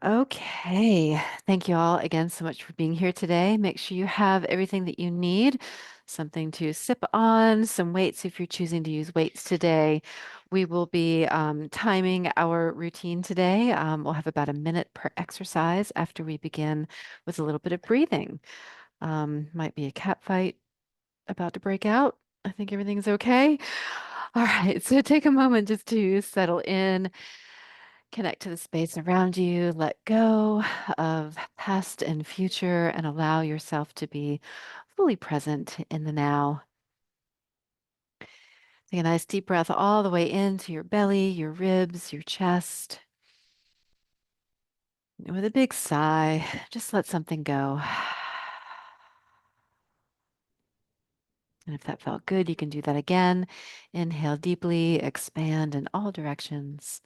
Okay. Thank you all again so much for being here today. Make sure you have everything that you need, something to sip on, some weights if you're choosing to use weights today. We will be timing our routine today. We'll have about a minute per exercise after we begin with a little bit of breathing. Might be a cat fight about to break out. I think everything's okay. All right. So take a moment just to settle in. Connect to the space around you, let go of past and future, and allow yourself to be fully present in the now. Take a nice deep breath all the way into your belly, your ribs, your chest. And with a big sigh, just let something go. And if that felt good, you can do that again. Inhale deeply, expand in all directions.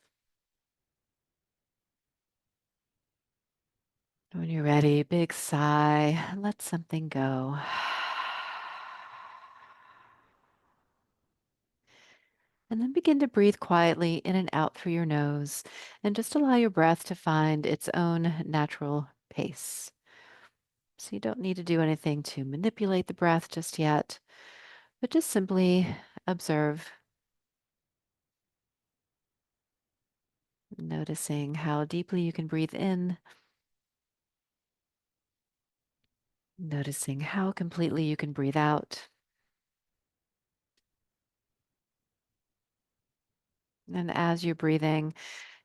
When you're ready, big sigh, let something go. And then begin to breathe quietly in and out through your nose and just allow your breath to find its own natural pace. So you don't need to do anything to manipulate the breath just yet, but just simply observe, noticing how deeply you can breathe in, noticing how completely you can breathe out. And as you're breathing,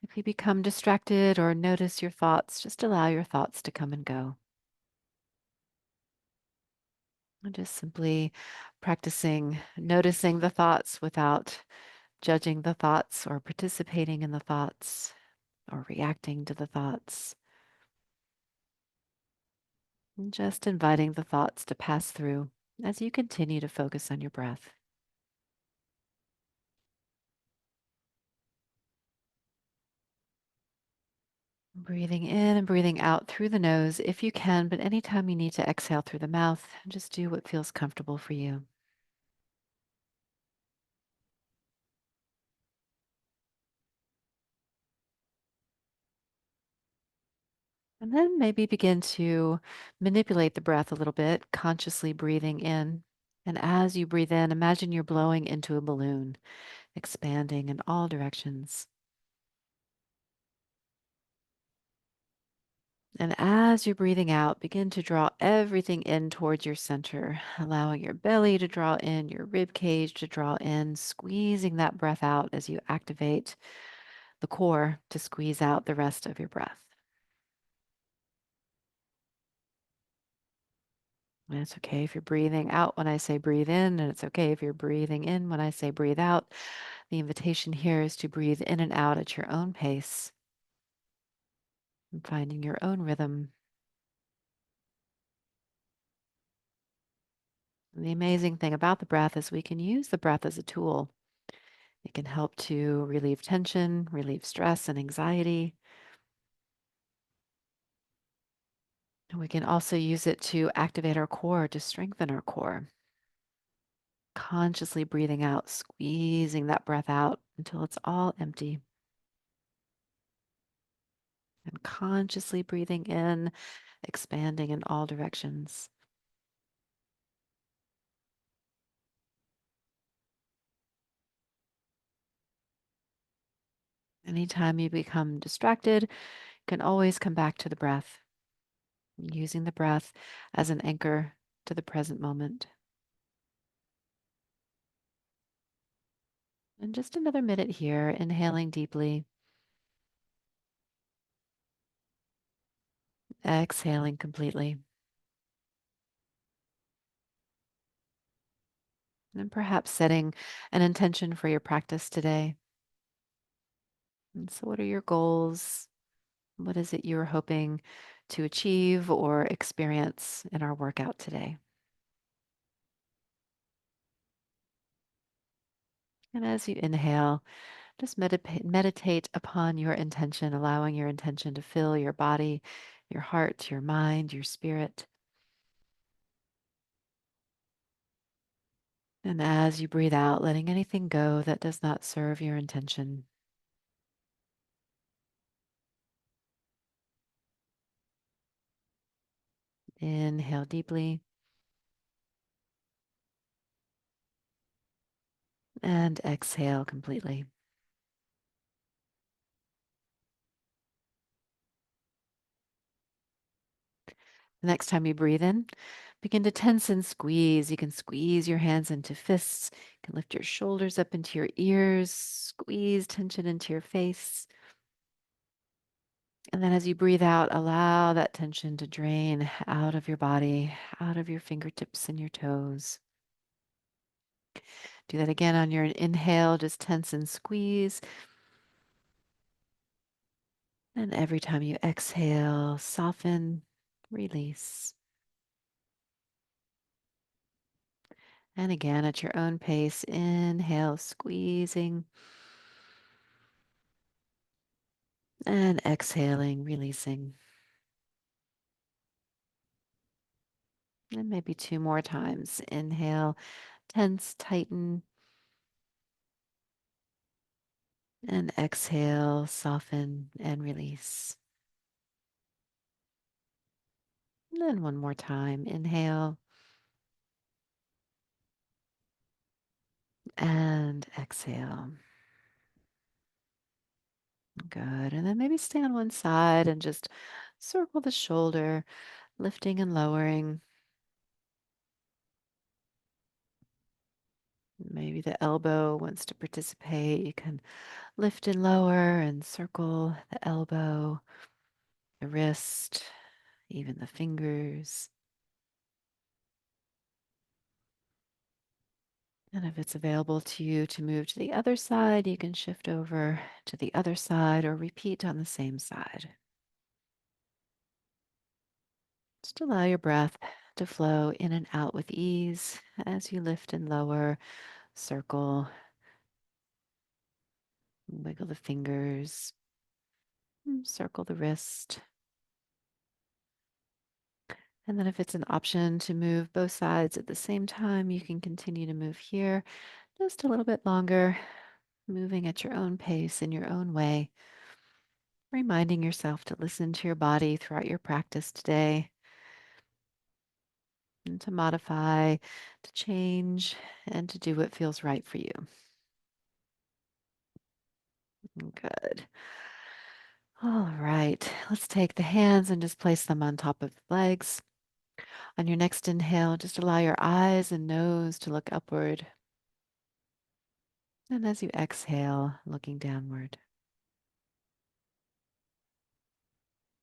if you become distracted or notice your thoughts, just allow your thoughts to come and go. And just simply practicing noticing the thoughts without judging the thoughts or participating in the thoughts or reacting to the thoughts. And just inviting the thoughts to pass through as you continue to focus on your breath. Breathing in and breathing out through the nose if you can, but anytime you need to exhale through the mouth, just do what feels comfortable for you. And then maybe begin to manipulate the breath a little bit, consciously breathing in. And as you breathe in, imagine you're blowing into a balloon, expanding in all directions. And as you're breathing out, begin to draw everything in towards your center, allowing your belly to draw in, your rib cage to draw in, squeezing that breath out as you activate the core to squeeze out the rest of your breath. And it's okay if you're breathing out when I say breathe in, and it's okay if you're breathing in when I say breathe out. The invitation here is to breathe in and out at your own pace and finding your own rhythm. And the amazing thing about the breath is we can use the breath as a tool. It can help to relieve tension, relieve stress and anxiety. And we can also use it to activate our core, to strengthen our core. Consciously breathing out, squeezing that breath out until it's all empty. And consciously breathing in, expanding in all directions. Anytime you become distracted, you can always come back to the breath, using the breath as an anchor to the present moment. And just another minute here, inhaling deeply, exhaling completely. And perhaps setting an intention for your practice today. And so, what are your goals? What is it you're hoping to achieve or experience in our workout today? And as you inhale, just meditate upon your intention, allowing your intention to fill your body, your heart, your mind, your spirit. And as you breathe out, letting anything go that does not serve your intention. Inhale deeply and exhale completely. The next time you breathe in, begin to tense and squeeze. You can squeeze your hands into fists. You can lift your shoulders up into your ears, squeeze tension into your face. And then as you breathe out, allow that tension to drain out of your body, out of your fingertips and your toes. Do that again on your inhale, just tense and squeeze. And every time you exhale, soften, release. And again at your own pace, inhale, squeezing, and exhaling, releasing. And maybe two more times. Inhale, tense, tighten, and exhale, soften, and release. And then one more time. Inhale and exhale. Good. And then maybe stay on one side and just circle the shoulder, lifting and lowering. Maybe the elbow wants to participate. You can lift and lower and circle the elbow, the wrist, even the fingers. And if it's available to you to move to the other side, you can shift over to the other side or repeat on the same side. Just allow your breath to flow in and out with ease as you lift and lower, circle, wiggle the fingers, circle the wrist. And then if it's an option to move both sides at the same time, you can continue to move here just a little bit longer, moving at your own pace in your own way, reminding yourself to listen to your body throughout your practice today and to modify, to change, and to do what feels right for you. Good. All right, let's take the hands and just place them on top of the legs. On your next inhale, just allow your eyes and nose to look upward. And as you exhale, looking downward.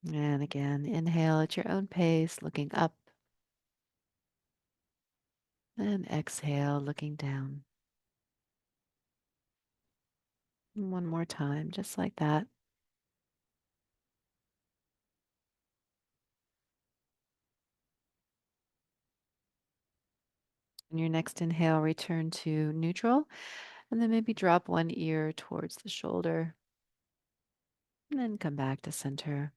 And again, inhale at your own pace, looking up. And exhale, looking down. And one more time, just like that. On your next inhale, return to neutral. And then maybe drop one ear towards the shoulder. And then come back to center.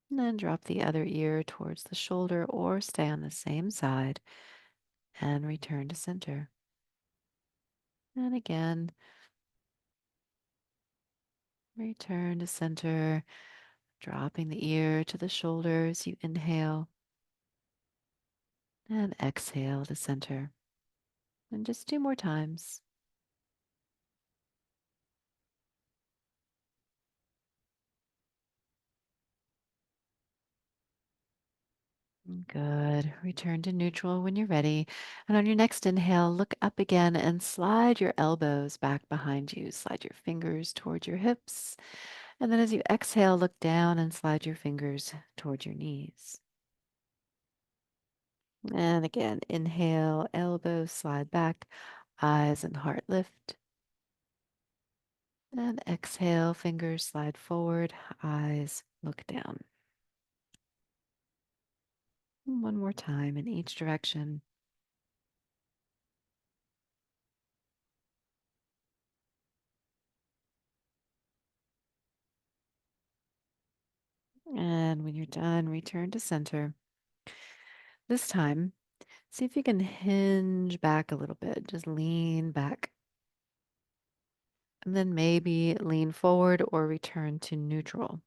And then drop the other ear towards the shoulder or stay on the same side and return to center. And again, return to center, dropping the ear to the shoulder as you inhale and exhale to center. And just two more times. Good. Return to neutral when you're ready. And on your next inhale, look up again and slide your elbows back behind you. Slide your fingers towards your hips. And then as you exhale, look down and slide your fingers towards your knees. And again, inhale, elbows slide back, eyes and heart lift. And exhale, fingers slide forward, eyes look down. One more time in each direction. And when you're done, return to center. This time, see if you can hinge back a little bit. Just lean back. And then maybe lean forward or return to neutral.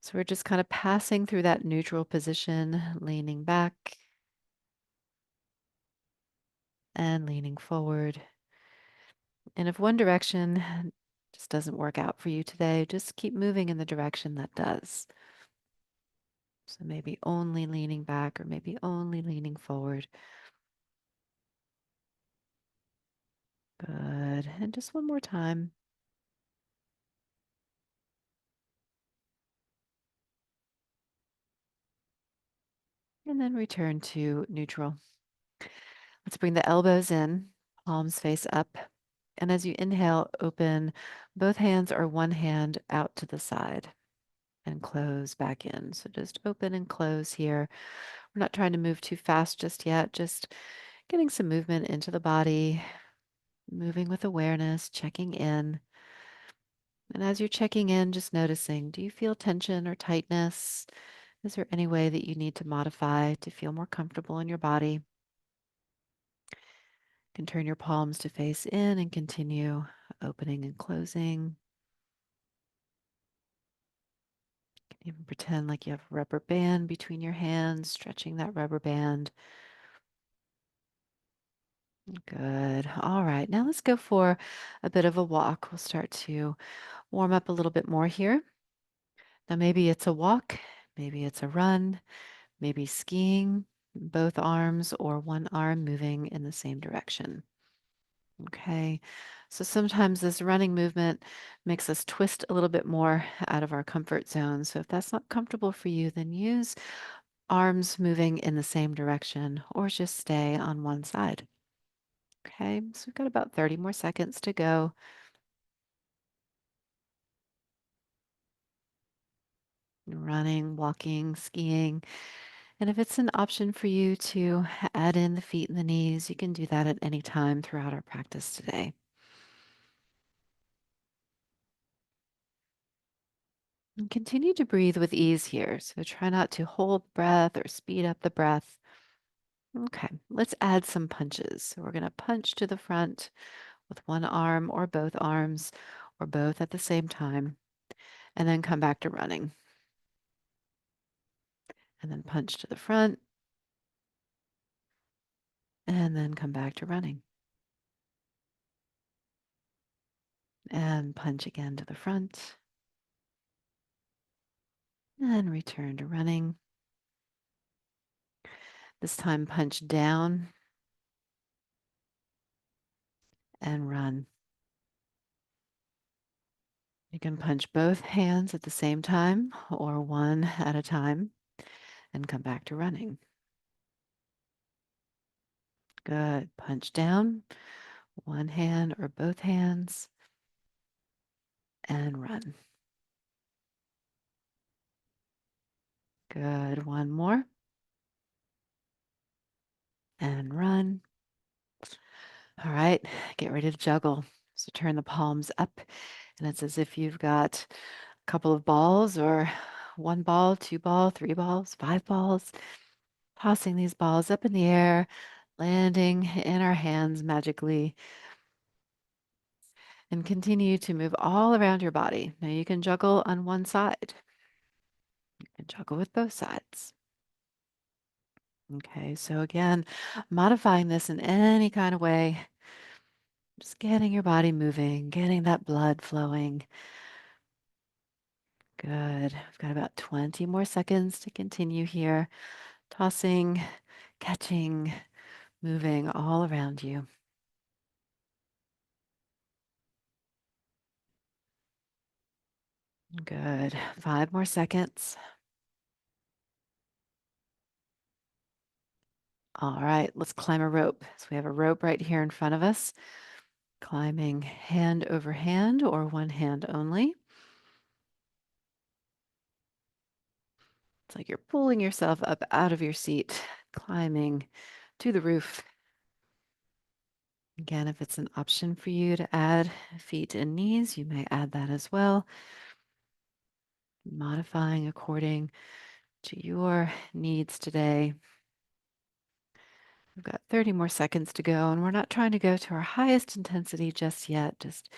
So we're just kind of passing through that neutral position, leaning back and leaning forward. And if one direction just doesn't work out for you today, just keep moving in the direction that does. So maybe only leaning back or maybe only leaning forward. Good. And just one more time. And then return to neutral. Let's bring the elbows in, palms face up. And as you inhale, open both hands or one hand out to the side and close back in. So just open and close here. We're not trying to move too fast just yet, just getting some movement into the body, moving with awareness, checking in. And as you're checking in, just noticing, do you feel tension or tightness? Is there any way that you need to modify to feel more comfortable in your body? You can turn your palms to face in and continue opening and closing. You can even pretend like you have a rubber band between your hands, stretching that rubber band. Good. All right. Now let's go for a bit of a walk. We'll start to warm up a little bit more here. Now, maybe it's a walk, maybe it's a run, maybe skiing, both arms or one arm moving in the same direction. Okay. So sometimes this running movement makes us twist a little bit more out of our comfort zone. So if that's not comfortable for you, then use arms moving in the same direction or just stay on one side. Okay. So we've got about 30 more seconds to go. Running, walking, skiing. And if it's an option for you to add in the feet and the knees, you can do that at any time throughout our practice today. And continue to breathe with ease here. So try not to hold breath or speed up the breath. Okay, let's add some punches. So we're going to punch to the front with one arm or both arms or both at the same time, and then come back to running. And then punch to the front, and then come back to running. And punch again to the front, and return to running. This time punch down and run. You can punch both hands at the same time or one at a time and come back to running. Good. Punch down, one hand or both hands, and run. Good. One more and run. All right. Get ready to juggle. So turn the palms up, and it's as if you've got a couple of balls or one ball, two ball, three balls, five balls. Tossing these balls up in the air, landing in our hands magically, and continue to move all around your body. Now you can juggle on one side. You can juggle with both sides. Okay, so again, modifying this in any kind of way, just getting your body moving, getting that blood flowing. Good. We've got about 20 more seconds to continue here. Tossing, catching, moving all around you. Good. 5 more seconds. All right, let's climb a rope. So we have a rope right here in front of us, climbing hand over hand or one hand only. It's like you're pulling yourself up out of your seat, climbing to the roof. Again, if it's an option for you to add feet and knees, you may add that as well, modifying according to your needs today. We've got 30 more seconds to go, and we're not trying to go to our highest intensity just yet, just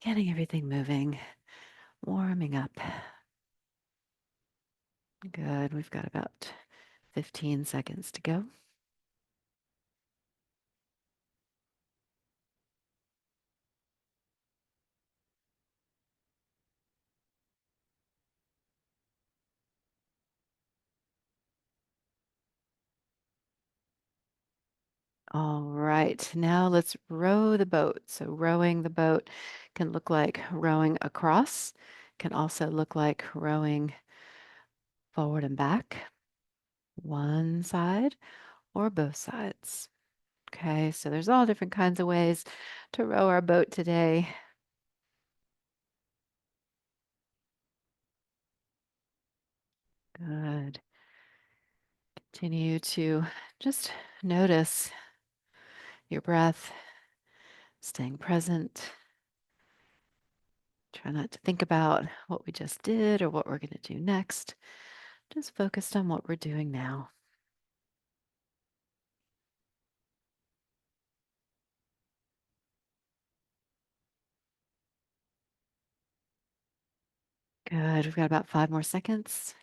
getting everything moving, warming up. Good. We've got about 15 seconds to go. All right, now let's row the boat. So rowing the boat can look like rowing across, can also look like rowing forward and back, one side or both sides. Okay, so there's all different kinds of ways to row our boat today. Good. Continue to just notice your breath, staying present. Try not to think about what we just did or what we're going to do next. Just focused on what we're doing now. Good. We've got about 5 more seconds.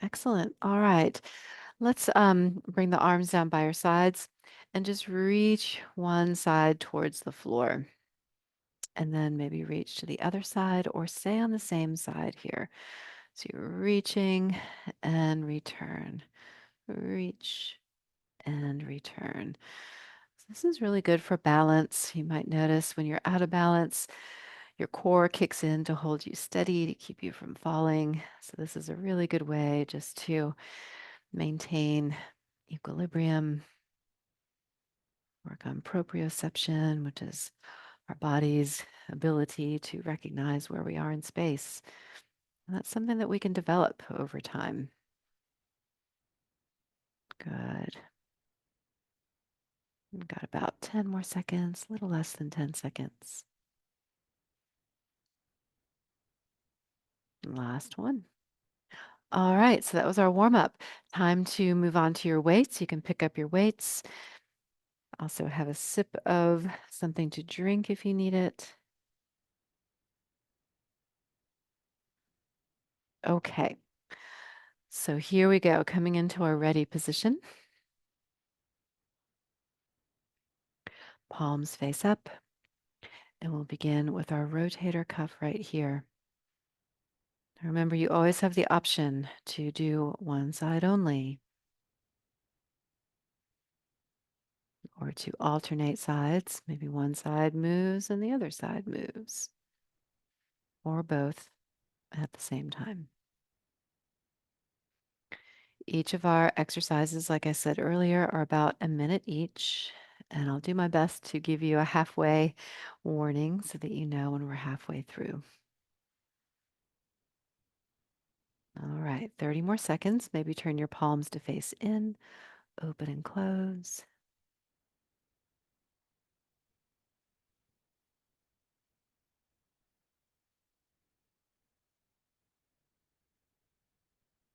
Excellent. All right. Let's bring the arms down by your sides and just reach one side towards the floor. And then maybe reach to the other side or stay on the same side here. So you're reaching and return, reach and return. So this is really good for balance. You might notice when you're out of balance, your core kicks in to hold you steady, to keep you from falling. So this is a really good way just to maintain equilibrium, work on proprioception, which is our body's ability to recognize where we are in space. And that's something that we can develop over time. Good. We've got about 10 more seconds, a little less than 10 seconds. Last one. All right, so that was our warm up. Time to move on to your weights. You can pick up your weights. Also, have a sip of something to drink if you need it. Okay, so here we go, coming into our ready position. Palms face up, and we'll begin with our rotator cuff right here. Remember, you always have the option to do one side only or to alternate sides. Maybe one side moves and the other side moves, or both at the same time. Each of our exercises, like I said earlier, are about a minute each, and I'll do my best to give you a halfway warning so that you know when we're halfway through. All right, 30 more seconds. Maybe turn your palms to face in, open and close.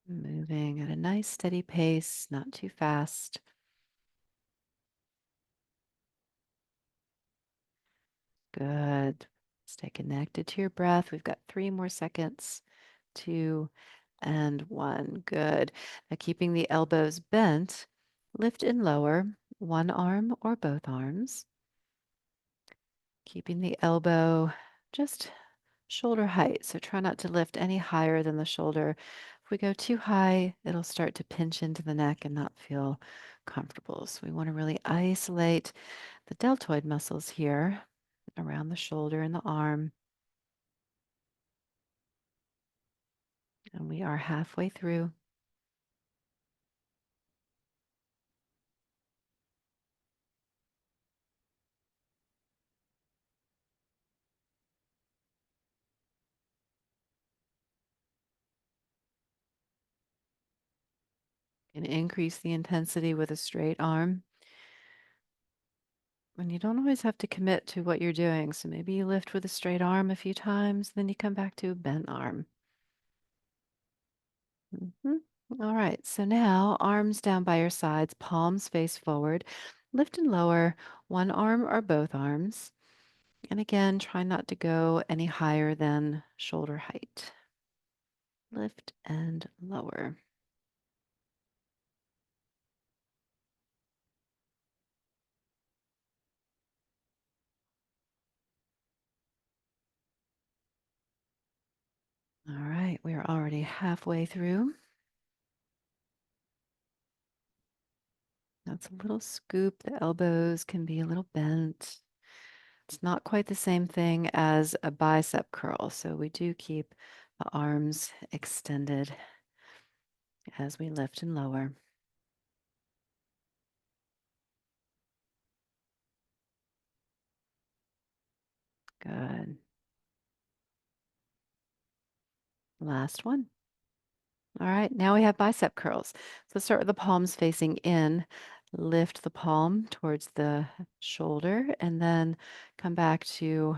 Moving at a nice steady pace, not too fast. Good. Stay connected to your breath. We've got 3 more seconds. 2 and 1. Good. Now keeping the elbows bent, lift and lower one arm or both arms. Keeping the elbow just shoulder height. So try not to lift any higher than the shoulder. If we go too high, it'll start to pinch into the neck and not feel comfortable. So we want to really isolate the deltoid muscles here around the shoulder and the arm. And we are halfway through. And increase the intensity with a straight arm. And you don't always have to commit to what you're doing. So maybe you lift with a straight arm a few times, then you come back to a bent arm. Mhm. All right, so now arms down by your sides, palms face forward. Lift and lower one arm or both arms. And again, try not to go any higher than shoulder height. Lift and lower. All right, we are already halfway through. That's a little scoop. The elbows can be a little bent. It's not quite the same thing as a bicep curl, so we do keep the arms extended as we lift and lower. Good. Last one. All right, now we have bicep curls. So start with the palms facing in. Lift the palm towards the shoulder and then come back to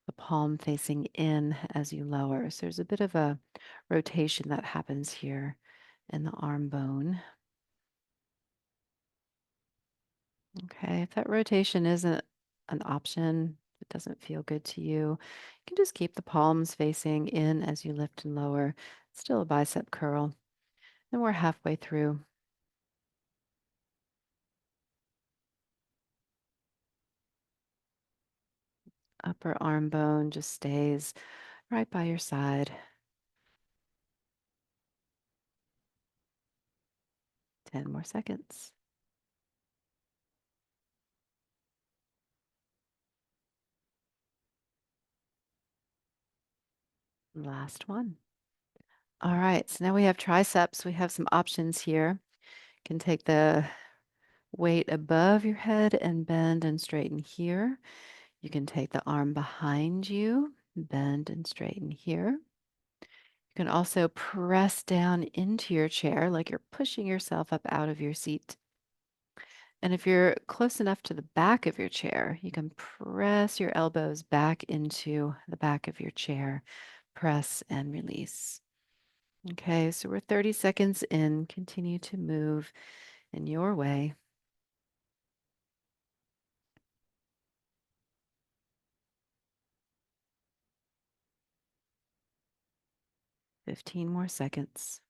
the palm facing in as you lower. So there's a bit of a rotation that happens here in the arm bone. Okay, if that rotation isn't an option, if it doesn't feel good to you, you can just keep the palms facing in as you lift and lower. It's still a bicep curl. And we're halfway through. Upper arm bone just stays right by your side. 10 more seconds. Last one. All right, so now we have triceps. We have some options here. You can take the weight above your head and bend and straighten here. You can take the arm behind you, bend and straighten here. You can also press down into your chair like you're pushing yourself up out of your seat. And if you're close enough to the back of your chair, you can press your elbows back into the back of your chair. Press and release. Okay, so we're 30 seconds in. Continue to move in your way. 15 more seconds.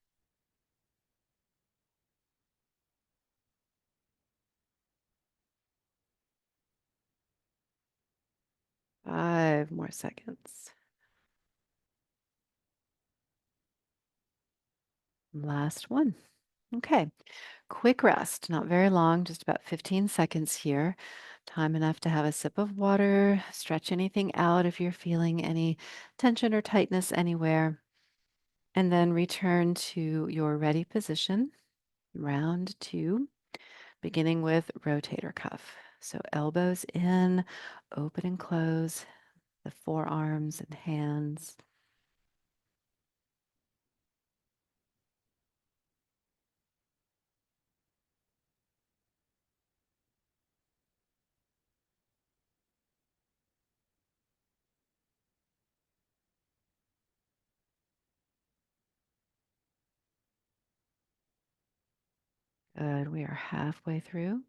5 more seconds. Last one. Okay, quick rest, not very long, just about 15 seconds here. Time enough to have a sip of water, stretch anything out if you're feeling any tension or tightness anywhere, and then return to your ready position, round two, beginning with rotator cuff. So elbows in, open and close the forearms and hands. Good. We are halfway through.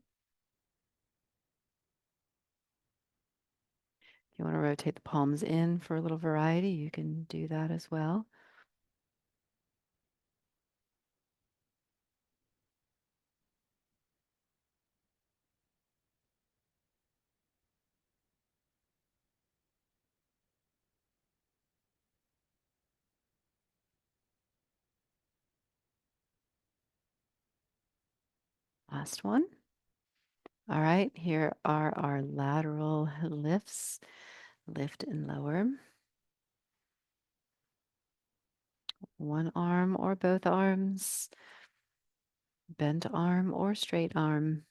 If you want to rotate the palms in for a little variety, you can do that as well. Last one. All right, here are our lateral lifts. Lift and lower. One arm or both arms. Bent arm or straight arm.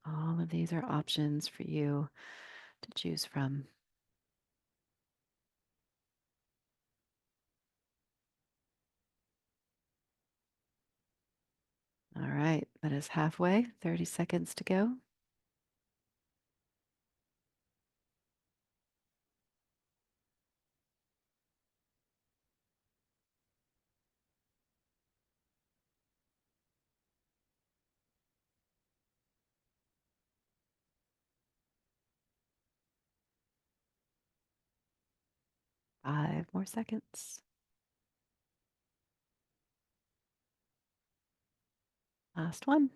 All of these are options for you to choose from. All right, that is halfway, 30 seconds to go. 5 more seconds. Last one.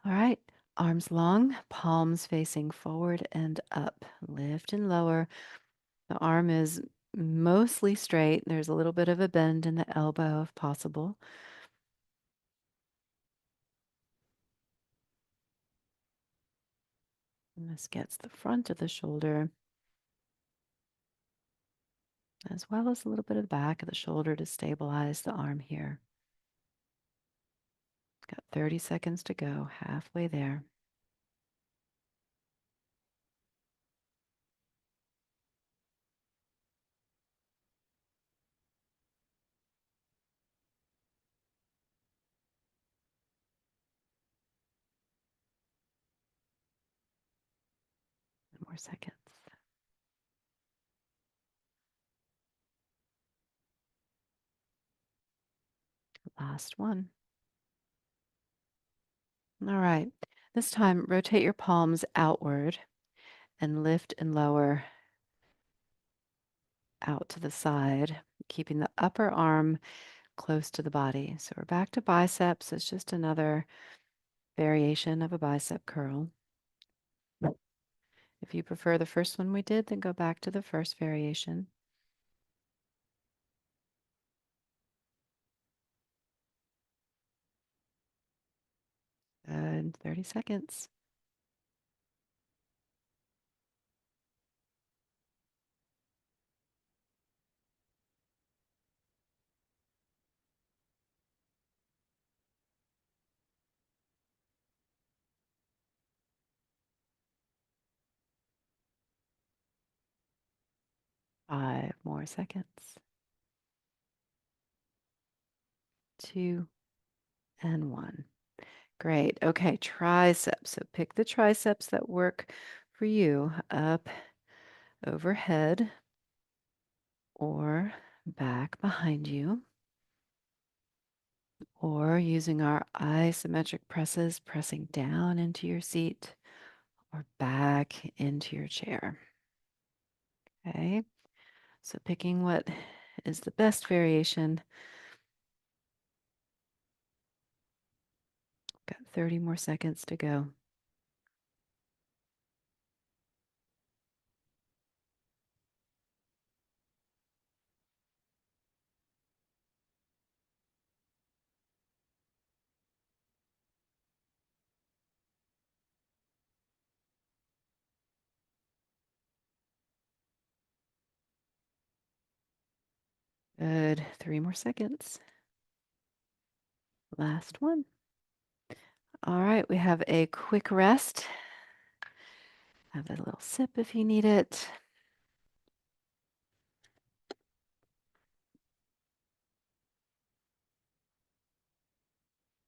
All right. Arms long, palms facing forward and up. Lift and lower. The arm is mostly straight. There's a little bit of a bend in the elbow if possible. And this gets the front of the shoulder as well as a little bit of the back of the shoulder to stabilize the arm here. Got 30 seconds to go, halfway there. More seconds. Last one. All right. This time, rotate your palms outward and lift and lower out to the side, keeping the upper arm close to the body. So we're back to biceps. It's just another variation of a bicep curl. If you prefer the first one we did, then go back to the first variation. Good. 30 seconds. Five more seconds. 2 and 1. Great. Okay, triceps. So pick the triceps that work for you, up overhead or back behind you, or using our isometric presses, pressing down into your seat or back into your chair. Okay, so picking what is the best variation. Got 30 more seconds to go. Good. 3 more seconds. Last one. All right, we have a quick rest. Have a little sip if you need it.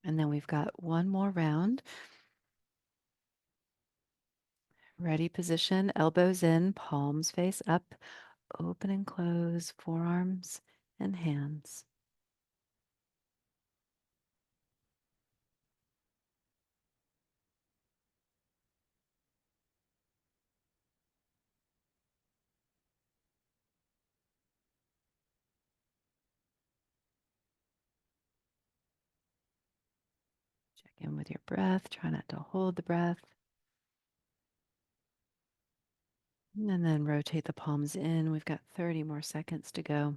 And then we've got one more round. Ready position, elbows in, palms face up, open and close, forearms and hands. Check in with your breath. Try not to hold the breath. And then rotate the palms in. We've got 30 more seconds to go.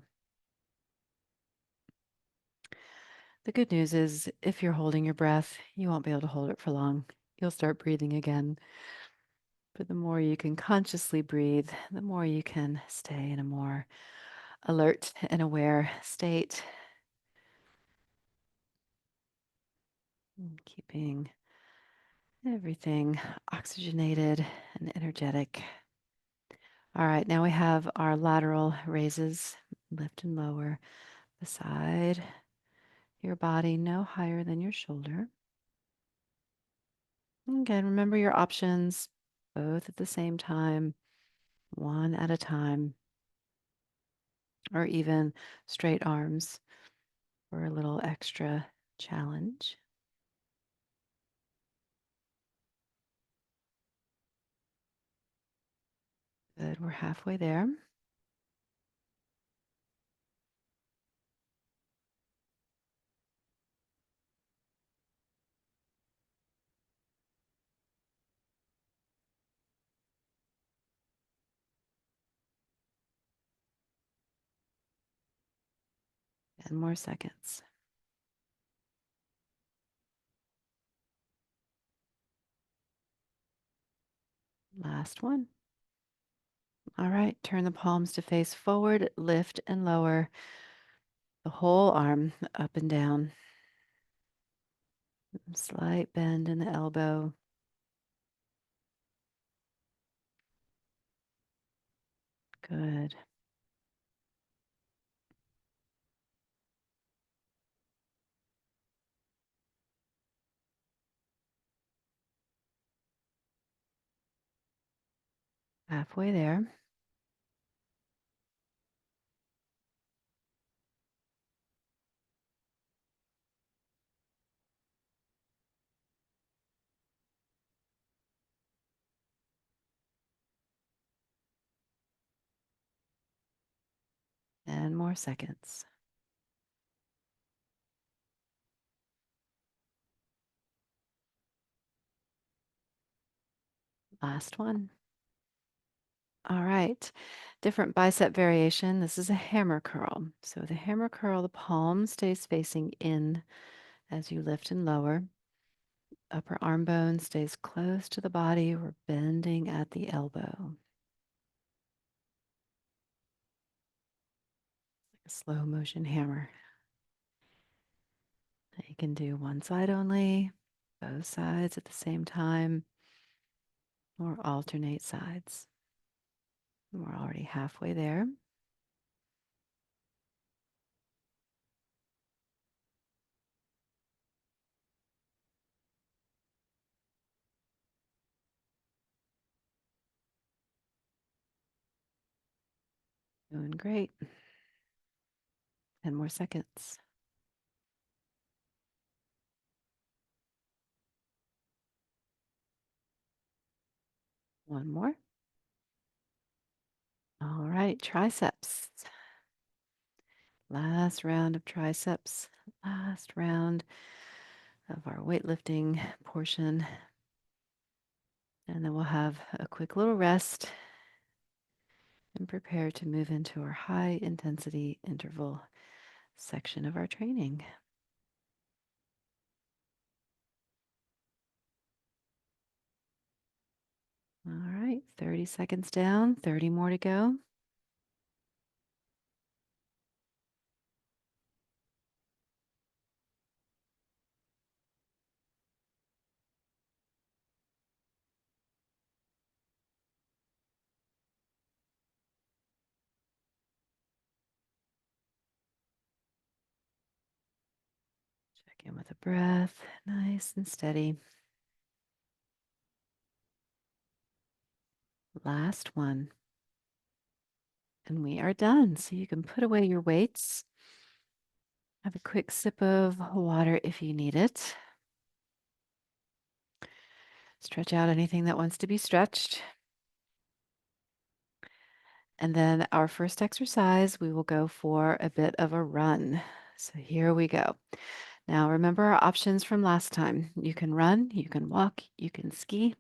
The good news is if you're holding your breath, you won't be able to hold it for long. You'll start breathing again. But the more you can consciously breathe, the more you can stay in a more alert and aware state. Keeping everything oxygenated and energetic. All right, now we have our lateral raises, lift and lower beside your body, no higher than your shoulder. Again, remember your options, both at the same time, one at a time, or even straight arms for a little extra challenge. Good, we're halfway there. 10 more seconds. Last one. All right, turn the palms to face forward, lift and lower the whole arm up and down. Slight bend in the elbow. Good. Halfway there. And more seconds. Last one. All right. Different bicep variation. This is a hammer curl. So the hammer curl, the palm stays facing in as you lift and lower. Upper arm bone stays close to the body. We're bending at the elbow. Like a slow motion hammer. You can do one side only, both sides at the same time, or alternate sides. We're already halfway there. Doing great. 10 more seconds. One more. All right, triceps. Last round of triceps. Last round of our weightlifting portion. And then we'll have a quick little rest and prepare to move into our high intensity interval section of our training. All right, 30 seconds down, 30 more to go. Check in with a breath, nice and steady. Last one. And we are done. So you can put away your weights. Have a quick sip of water if you need it. Stretch out anything that wants to be stretched. And then our first exercise, we will go for a bit of a run. So here we go. Now remember our options from last time. You can run, you can walk, you can ski.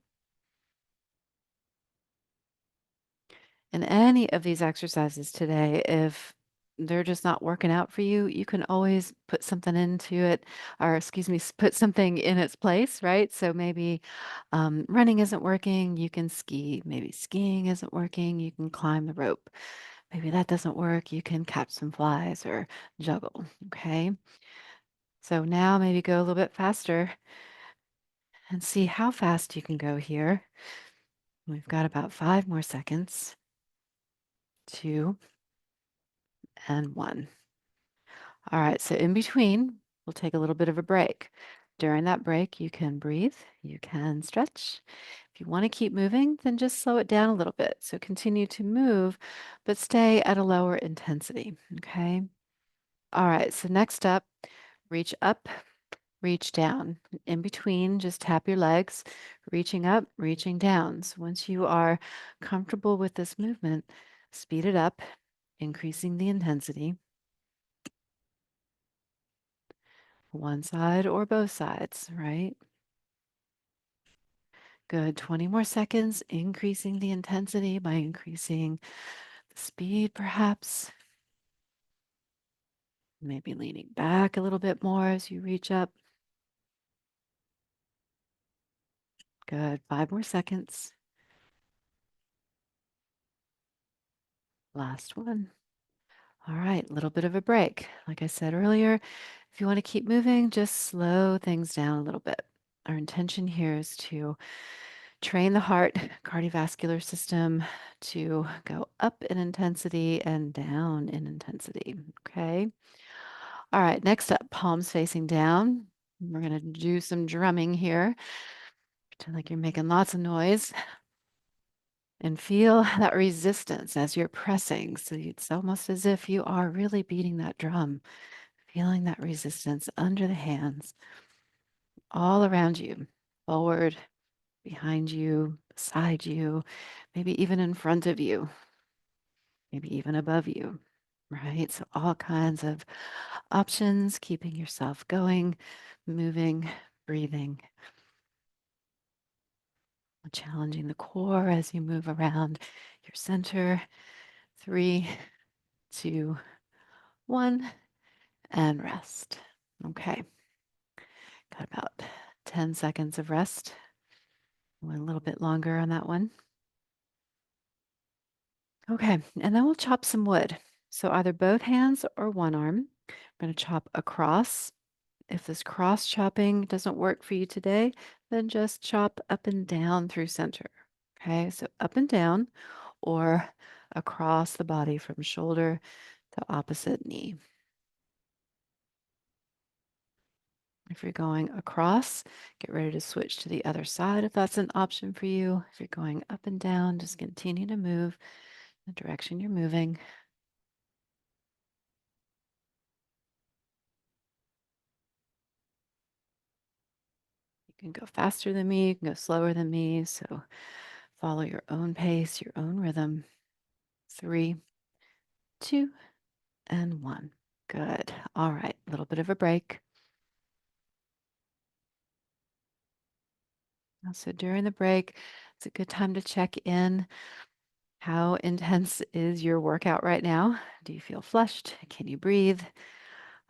In any of these exercises today, if they're just not working out for you, you can always put something into it, or excuse me, put something in its place, right? So maybe running isn't working, you can ski. Maybe skiing isn't working, you can climb the rope. Maybe that doesn't work, you can catch some flies or juggle, okay? So now maybe go a little bit faster and see how fast you can go here. We've got about 5 more seconds. 2 and 1. All right, so in between, we'll take a little bit of a break. During that break, you can breathe, you can stretch. If you want to keep moving, then just slow it down a little bit. So continue to move, but stay at a lower intensity, okay? All right, so next up, reach up, reach down. In between, just tap your legs, reaching up, reaching down. So once you are comfortable with this movement, speed it up, increasing the intensity. One side or both sides, right? Good. 20 more seconds, increasing the intensity by increasing the speed, perhaps. Maybe leaning back a little bit more as you reach up. Good. 5 more seconds. Last one. All right, a little bit of a break. Like I said earlier, if you want to keep moving, just slow things down a little bit. Our intention here is to train the heart, cardiovascular system to go up in intensity and down in intensity. Okay. All right, next up, palms facing down. We're going to do some drumming here. Pretend like you're making lots of noise and feel that resistance as you're pressing. So it's almost as if you are really beating that drum, feeling that resistance under the hands, all around you, forward, behind you, beside you, maybe even in front of you, maybe even above you, right? So all kinds of options, keeping yourself going, moving, breathing, challenging the core as you move around your center. 3, 2, 1, and rest. Okay, got about 10 seconds of rest. Went a little bit longer on that one. Okay, and then we'll chop some wood. So either both hands or one arm. I'm going to chop across. If this cross chopping doesn't work for you today, then just chop up and down through center. Okay, so up and down or across the body from shoulder to opposite knee. If you're going across, get ready to switch to the other side if that's an option for you. If you're going up and down, just continue to move the direction you're moving. You can go faster than me, you can go slower than me. So follow your own pace, your own rhythm. 3, 2, and 1. Good. All right. A little bit of a break. So during the break, it's a good time to check in. How intense is your workout right now? Do you feel flushed? Can you breathe?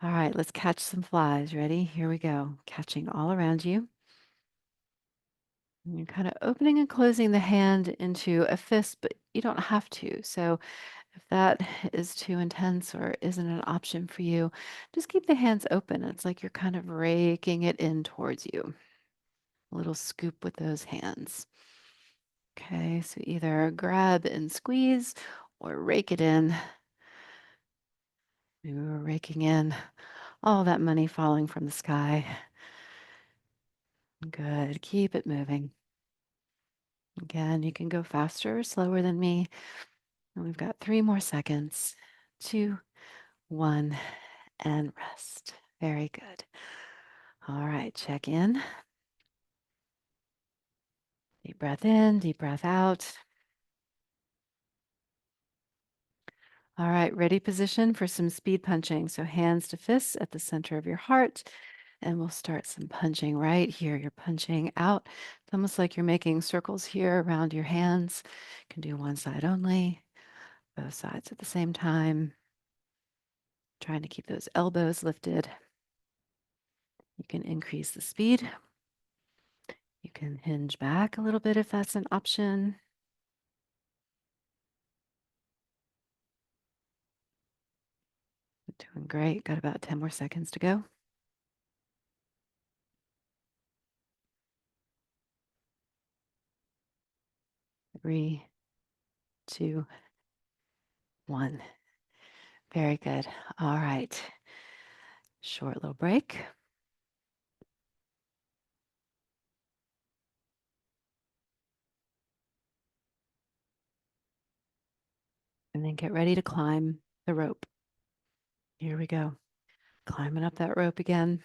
All right, let's catch some flies. Ready? Here we go. Catching all around you. And you're kind of opening and closing the hand into a fist, but you don't have to. So if that is too intense or isn't an option for you, just keep the hands open. It's like you're kind of raking it in towards you. A little scoop with those hands. Okay, so either grab and squeeze or rake it in. Maybe we're raking in all that money falling from the sky. Good. Keep it moving. Again, you can go faster or slower than me. And we've got 3 more seconds. 2, 1, and rest. Very good. All right, check in. Deep breath in, deep breath out. All right, ready position for some speed punching. So hands to fists at the center of your heart. And we'll start some punching right here. You're punching out. It's almost like you're making circles here around your hands. You can do one side only, both sides at the same time. Trying to keep those elbows lifted. You can increase the speed. You can hinge back a little bit if that's an option. Doing great. Got about 10 more seconds to go. 3, 2, 1. Very good. All right. Short little break. And then get ready to climb the rope. Here we go. Climbing up that rope again.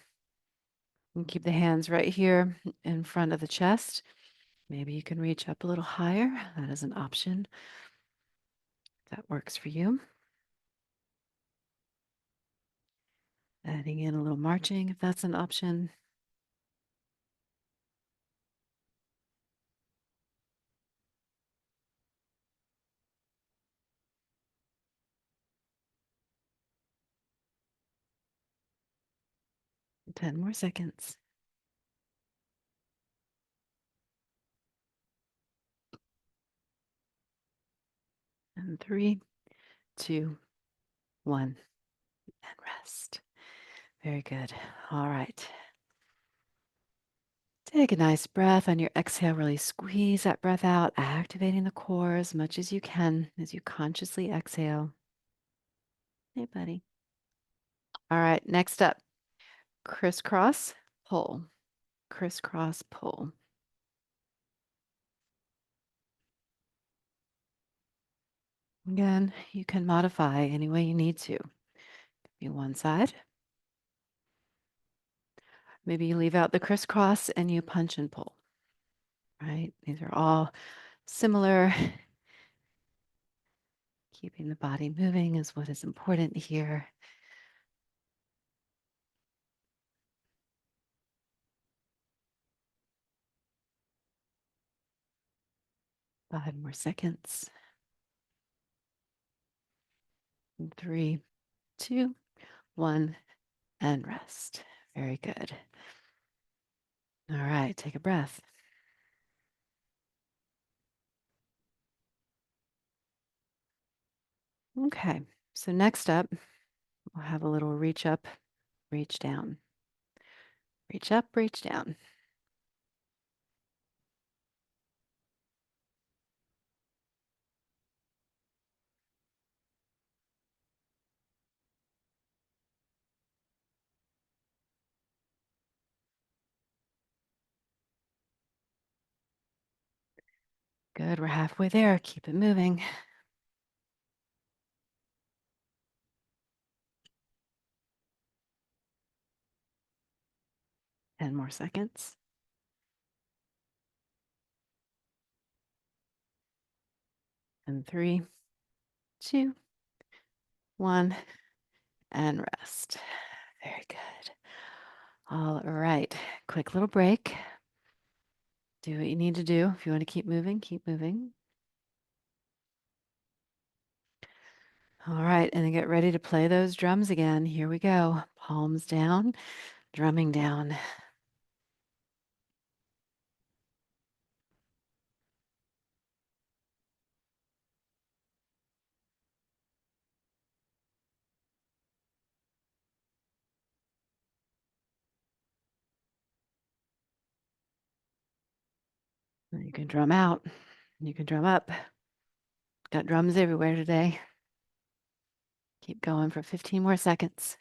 And keep the hands right here in front of the chest. Maybe you can reach up a little higher. That is an option. If that works for you. Adding in a little marching if that's an option. 10 more seconds. And 3, 2, 1, and rest. Very good. All right. Take a nice breath on your exhale. Really squeeze that breath out, activating the core as much as you can as you consciously exhale. Hey, buddy. All right. Next up, crisscross pull. Crisscross pull. Again, you can modify any way you need to. Be one side. Maybe you leave out the crisscross and you punch and pull, right? These are all similar. Keeping the body moving is what is important here. Five more seconds. 3, 2, 1, and rest. Very good. All right, take a breath. Okay, so next up, we'll have a little reach up, reach down. Reach up, reach down. Good, we're halfway there. Keep it moving. Ten more seconds. And 3, 2, 1, and rest. Very good. All right, quick little break. Do what you need to do. If you want to keep moving, keep moving. All right, and then get ready to play those drums again. Here we go. Palms down, drumming down. You can drum out. You can drum up. Got drums everywhere today. Keep going for 15 more seconds.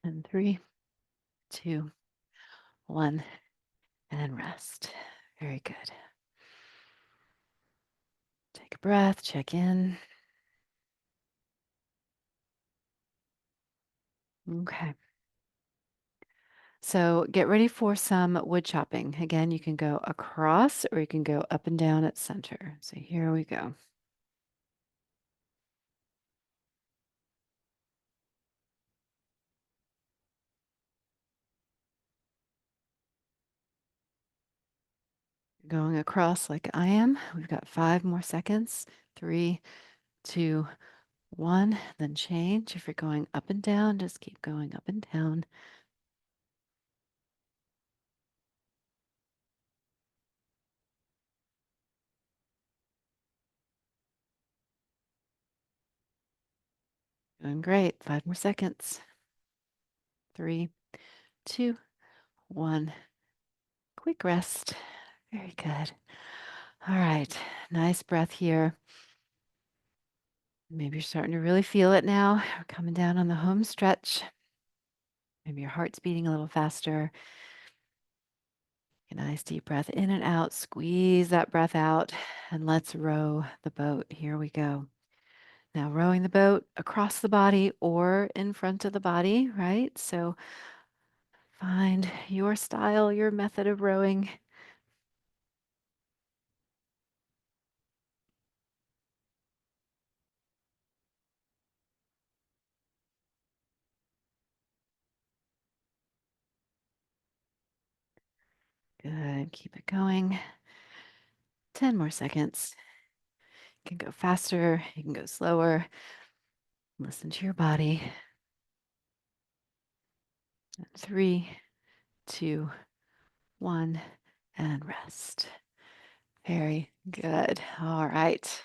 And 3, 2, 1, and rest. Very good. Take a breath, check in. Okay. So get ready for some wood chopping. Again, you can go across or you can go up and down at center. So here we go. Going across like I am. We've got 5 more seconds. 3, 2, 1. Then change. If you're going up and down, just keep going up and down. Doing great. 5 more seconds. 3, 2, 1. Quick rest. Very good. All right. Nice breath here. Maybe you're starting to really feel it now. We're coming down on the home stretch. Maybe your heart's beating a little faster. A nice deep breath in and out. Squeeze that breath out and let's row the boat. Here we go. Now, rowing the boat across the body or in front of the body, right? So find your style, your method of rowing. Good. Keep it going. 10 more seconds. You can go faster, you can go slower. Listen to your body. And 3, 2, 1, and rest. Very good. All right.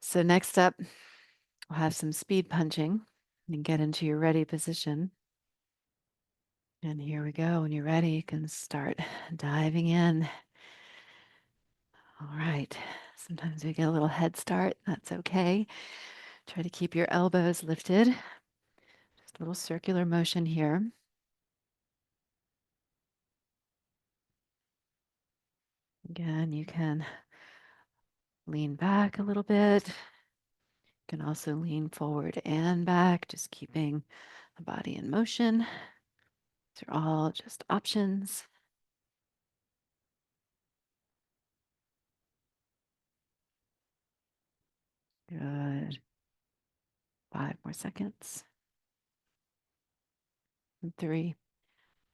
So next up, we'll have some speed punching and get into your ready position. And here we go. When you're ready, you can start diving in. All right. Sometimes we get a little head start. That's okay. Try to keep your elbows lifted. Just a little circular motion here. Again, you can lean back a little bit. You can also lean forward and back, just keeping the body in motion. These are all just options. Good. 5 more seconds. And 3,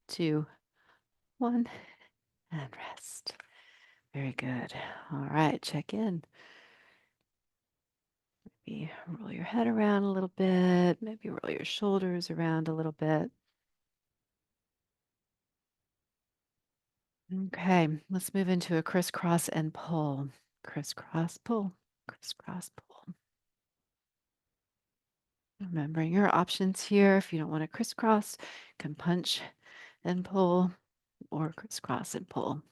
2, 1, and rest. Very good. All right, check in. Maybe roll your head around a little bit. Maybe roll your shoulders around a little bit. Okay, let's move into a crisscross and pull. Crisscross, pull, crisscross, pull. Remembering your options here. If you don't want to crisscross, you can punch and pull or crisscross and pull.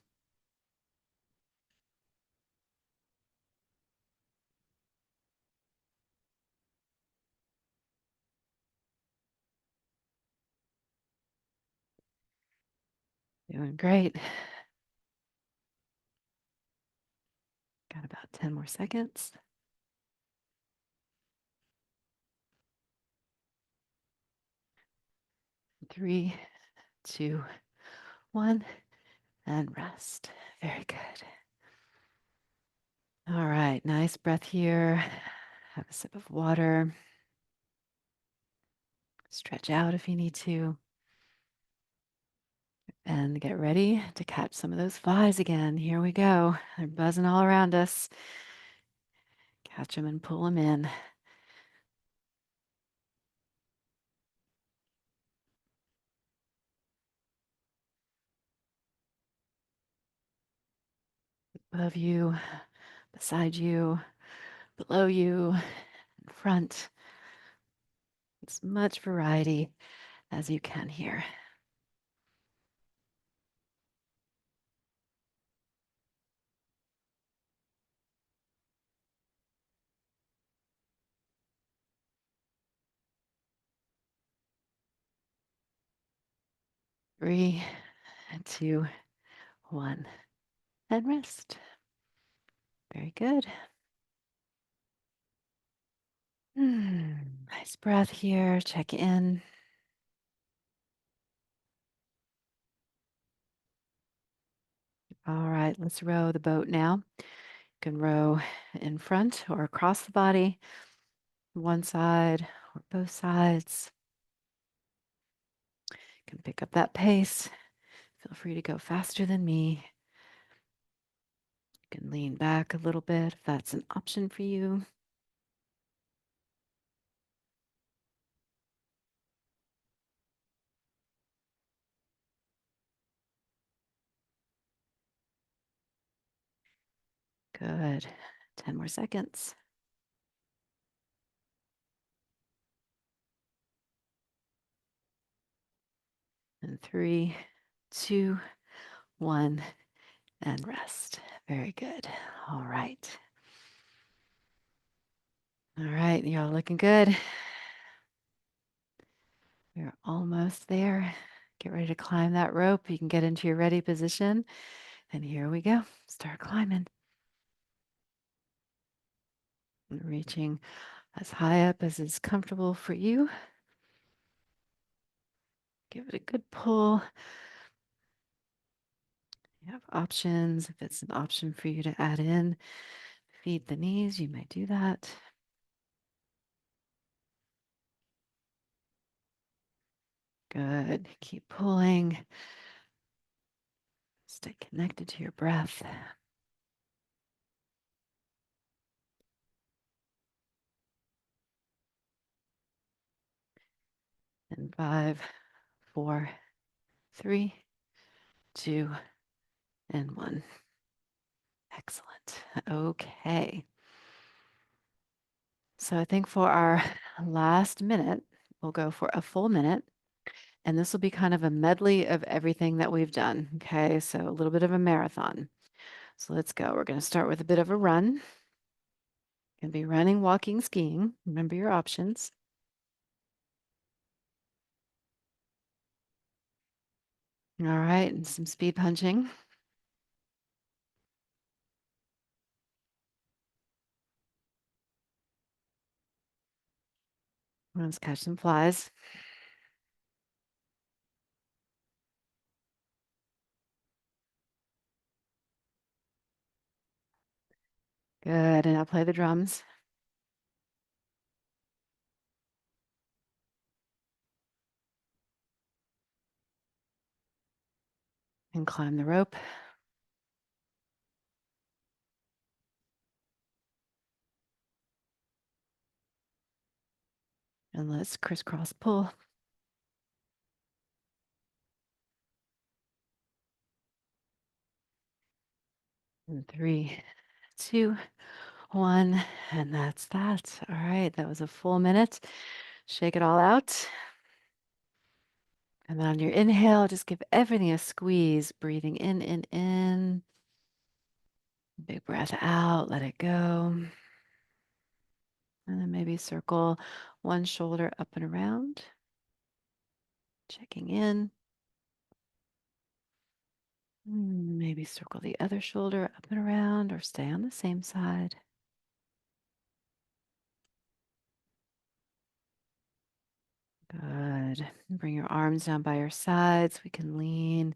Doing great. Got about 10 more seconds. 3, 2, 1, and rest. Very good. All right, nice breath here. Have a sip of water. Stretch out if you need to. And get ready to catch some of those flies again. Here we go. They're buzzing all around us. Catch them and pull them in. Above you, beside you, below you, in front. As much variety as you can here. Three, 2, 1, and rest. Very good. Nice breath here. Check in. All right, let's row the boat now. You can row in front or across the body, one side or both sides. You can pick up that pace. Feel free to go faster than me. You can lean back a little bit if that's an option for you. Good. 10 more seconds. And 3, 2, 1, and rest. Very good. All right. All right, y'all looking good. We're almost there. Get ready to climb that rope. You can get into your ready position. And here we go. Start climbing. Reaching as high up as is comfortable for you. Give it a good pull. You have options. If it's an option for you to add in, feed the knees, you may do that. Good. Keep pulling. Stay connected to your breath. In 5, 4, 3, 2, and 1. Excellent. Okay. So I think for our last minute, we'll go for a full minute. And this will be kind of a medley of everything that we've done. Okay. So a little bit of a marathon. So let's go. We're going to start with a bit of a run. Going to be running, walking, skiing. Remember your options. All right. And some speed punching. Let's catch some flies. Good. And I'll play the drums and climb the rope. And let's crisscross pull. And 3, 2, 1. And that's that. All right. That was a full minute. Shake it all out. And then on your inhale, just give everything a squeeze, breathing in. Big breath out, let it go. And then maybe circle one shoulder up and around, checking in. Maybe circle the other shoulder up and around or stay on the same side. Good. Bring your arms down by your sides. We can lean,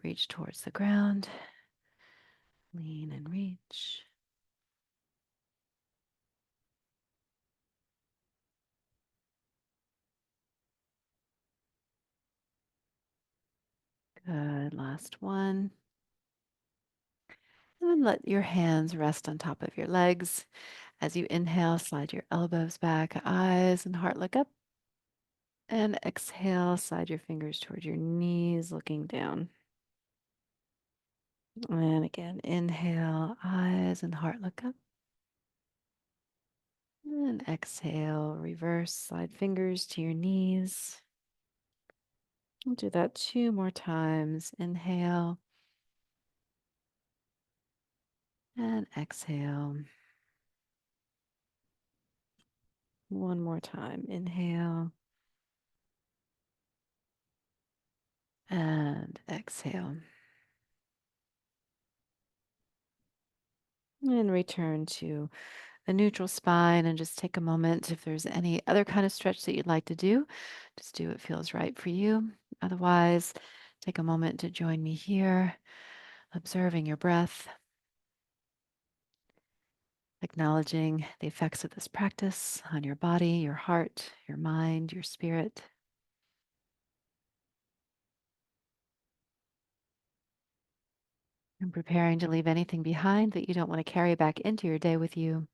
reach towards the ground. Lean and reach. Good. Last one. And then let your hands rest on top of your legs. As you inhale, slide your elbows back, eyes and heart look up. And exhale, slide your fingers towards your knees, looking down. And again, inhale, eyes and heart look up. And exhale, reverse, slide fingers to your knees. We'll do that 2 more times. Inhale and exhale. One more time. Inhale and exhale. And return to a neutral spine and just take a moment. If there's any other kind of stretch that you'd like to do, just do what feels right for you. Otherwise, take a moment to join me here, observing your breath, acknowledging the effects of this practice on your body, your heart, your mind, your spirit, and preparing to leave anything behind that you don't want to carry back into your day with you.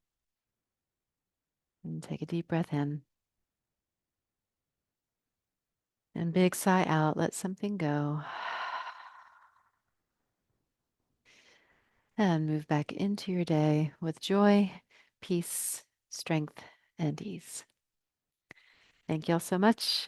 And take a deep breath in. And big sigh out, let something go. And move back into your day with joy, peace, strength, and ease. Thank you all so much.